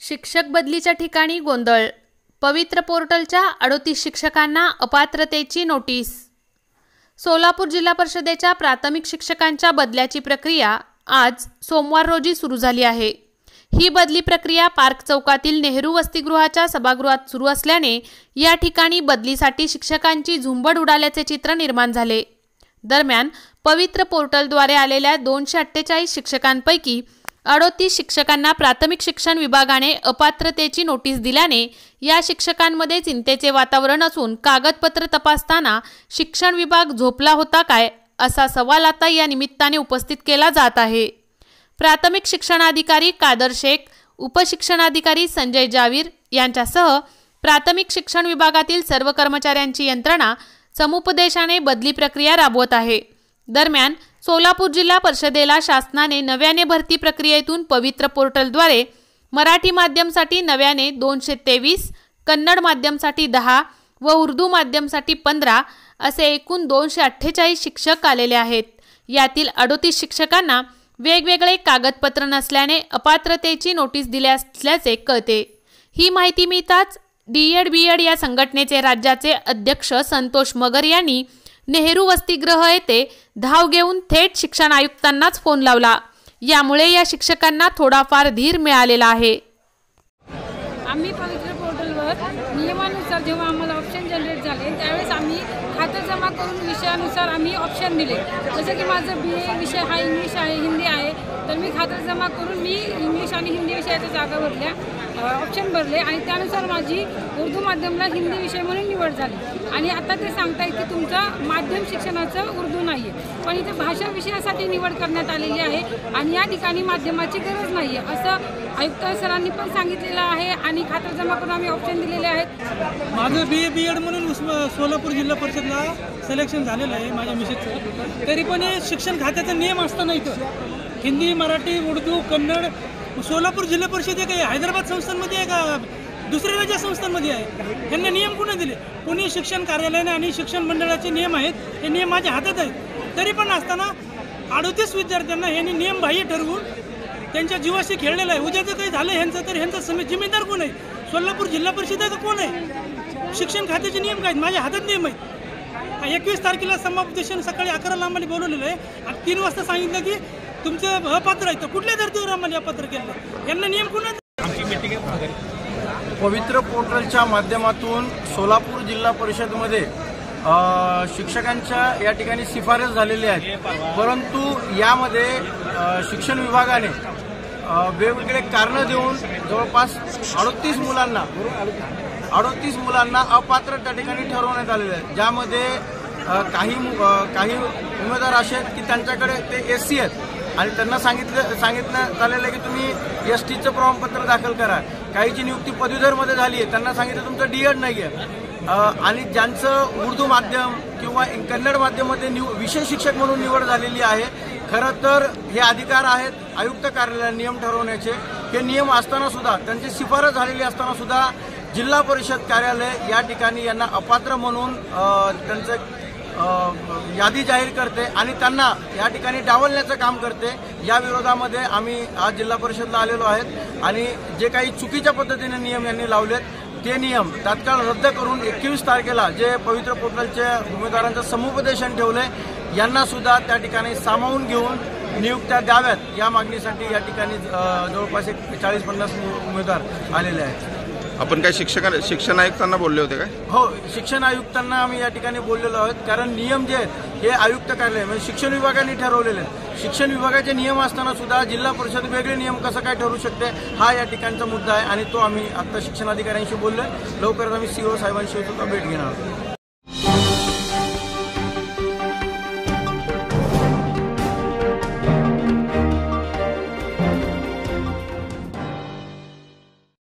शिक्षक बदलीच्या ठिकाणी गोंधळ. पवित्र पोर्टलच्या 38 शिक्षकांना अपात्रतेची नोटीस. सोलापूर जिल्हा परिषदेच्या प्राथमिक शिक्षकांच्या बदल्याची प्रक्रिया आज सोमवार रोजी सुरू झाली आहे. ही बदली प्रक्रिया पार्क चौकातील नेहरू वसतिगृहाच्या सभागृहात सुरू असल्याने या ठिकाणी बदलीसाठी शिक्षकांची झुंबड उडाल्याचे चित्र निर्माण झाले. दरम्यान पवित्र पोर्टलद्वारे आलेल्या 248 शिक्षकांपैकी 38 शिक्षकांना प्राथमिक शिक्षण विभागाने अपात्रतेची नोटीस दिल्याने या शिक्षकांमध्ये चिंतेचे वातावरण असून कागदपत्र तपासताना शिक्षण विभाग झोपला होता काय असा सवाल आता या निमित्ताने उपस्थित केला जात आहे. प्राथमिक शिक्षणाधिकारी कादर शेख, उपशिक्षणाधिकारी संजय जावीर यांच्यासह प्राथमिक शिक्षण विभागातील सर्व कर्मचाऱ्यांची यंत्रणा समुपदेशाने बदली प्रक्रिया राबवत आहे. दरम्यान सोलापूर जिल्हा परिषदेला शासनाने नव्याने भरती प्रक्रियेतून पवित्र पोर्टलद्वारे मराठी माध्यमसाठी नव्याने 223, कन्नड माध्यमसाठी 10 व उर्दू माध्यमसाठी 15 असे एकूण 248 शिक्षक आलेले आहेत. यातील 38 शिक्षकांना वेगवेगळे कागदपत्र नसल्याने अपात्रतेची नोटीस दिली असल्याचे कळते. ही माहिती मिळताच DED या संघटनेचे राज्याचे अध्यक्ष संतोष मगर यांनी नेहरू वसतिगृह येथे धाव घेऊन थेट शिक्षण आयुक्तांनाच फोन लावला. यामुळे या शिक्षकांना थोडाफार धीर मिळालेला आहे. आम्ही पवित्र पोर्टलवर नियमानुसार जेव्हा आम्हाला ऑप्शन जनरेट झाले त्यावेळेस आम्ही खातं जमा करून विषयानुसार आम्ही ऑप्शन दिले. जसं की माझं BA विषय हा इंग्लिश आहे, हिंदी आहे, तर मी खातं जमा करून मी इंग्लिश आणि हिंदी विषयाच्या जागा भरल्या, ऑप्शन भरले आणि त्यानुसार माझी उर्दू माध्यमला हिंदी विषय म्हणून निवड झाली. आणि आता ते सांगतायत की तुमचं माध्यम शिक्षणाचं उर्दू नाही आहे, पण इथे भाषा विषयासाठी निवड करण्यात आलेली आहे आणि या ठिकाणी माध्यमाची गरज नाही आहे असं आयुक्त सरांनी पण सांगितलेलं आहे आणि खातं जमा करून आम्ही ऑप्शन दिलेले आहेत. माझं BA BEd म्हणून सोलापूर जिल्हा परिषदला सिलेक्शन झालेलं आहे माझ्या मिसेसचं. तरी पण हे शिक्षण खात्याचा नियम असताना इथं हिंदी, मराठी, उर्दू, कन्नड सोलापूर जिल्हा परिषद आहे का हैदराबाद संस्थांमध्ये आहे का दुसऱ्या राज्य संस्थांमध्ये आहे? यांना नियम कुणी दिले? पुणे शिक्षण कार्यालयाने आणि शिक्षण मंडळाचे नियम आहेत, हे नियम माझ्या हातात आहेत. तरी पण असताना 38 विद्यार्थ्यांना यांनी नियम बाह्य ठरवून त्यांच्या जीवाशी खेळलेलं आहे. उद्याचं काही झालं ह्यांचं तर ह्यांचा जिम्मेदार कोण आहे? सोलापूर जिल्हा परिषदेचं कोण आहे? शिक्षण खात्याचे नियम काय? माझ्या हातात नियम आहेत. 21 तारखेला समुपदेशन सकाळी 11ला आम्हाला बोलवलेलं आहे आणि 3 वाजता सांगितलं की तुमचं अपात्र आहे. तर कुठल्या धर्तीवर आम्हाला अपात्र केलं? यांना नियम कोण? पवित्र पोर्टलच्या माध्यमातून सोलापूर जिल्हा परिषदमध्ये शिक्षकांच्या या ठिकाणी शिफारस झालेली आहे, परंतु यामध्ये शिक्षण विभागाने वेगवेगळे कारणं देऊन जवळपास 38 मुलांना अपात्र त्या ठिकाणी ठरवण्यात आलेले आहे. ज्यामध्ये काही उमेदवार असे आहेत की त्यांच्याकडे ते SC आहेत आणि त्यांना सांगितलं झालेलं आहे की तुम्ही STचं प्रमाणपत्र दाखल करा. काहीची नियुक्ती पदवीधरमध्ये झाली आहे, त्यांना सांगितलं तुमचं DEd नाही आहे. आणि ज्यांचं उर्दू माध्यम किंवा कन्नड माध्यममध्ये विषय शिक्षक म्हणून निवड झालेली आहे. खरं तर हे अधिकार आहेत आयुक्त कार्यालयाने नियम ठरवण्याचे. हे नियम असताना सुद्धा त्यांची शिफारस झालेली असताना सुद्धा जिल्हा परिषद कार्यालय या ठिकाणी यांना अपात्र म्हणून त्यांचं यादी जाहीर करते आणि त्यांना या ठिकाणी डावलण्याचं काम करते. या विरोधामध्ये आम्ही आज जिल्हा परिषदला आलेलो आहेत आणि जे काही चुकीच्या पद्धतीने नियम यांनी लावलेत ते नियम तात्काळ रद्द करून 21 तारखेला जे पवित्र पोर्टलच्या उमेदवारांचं समुपदेशन ठेवलंय यांना सुद्धा त्या ठिकाणी सामावून घेऊन नियुक्त्या द्याव्यात या मागणीसाठी या ठिकाणी जवळपास 40-50 उमेदवार आलेले आहेत. आपण काय शिक्षण आयुक्तांना बोलले होते काय? हो, शिक्षण आयुक्तांना आम्ही या ठिकाणी बोललेलो आहोत. कारण नियम जे आहेत हे आयुक्त कार्यालय म्हणजे शिक्षण विभागाने ठरवलेले आहेत. शिक्षण विभागाचे नियम असताना सुद्धा जिल्हा परिषद वेगळे नियम कसं काय ठरवू शकते हा या ठिकाणचा मुद्दा आहे आणि तो आम्ही आता शिक्षणाधिकाऱ्यांशी बोललोय. लवकरच आम्ही CO साहेबांशी सुद्धा भेट घेणार आहोत.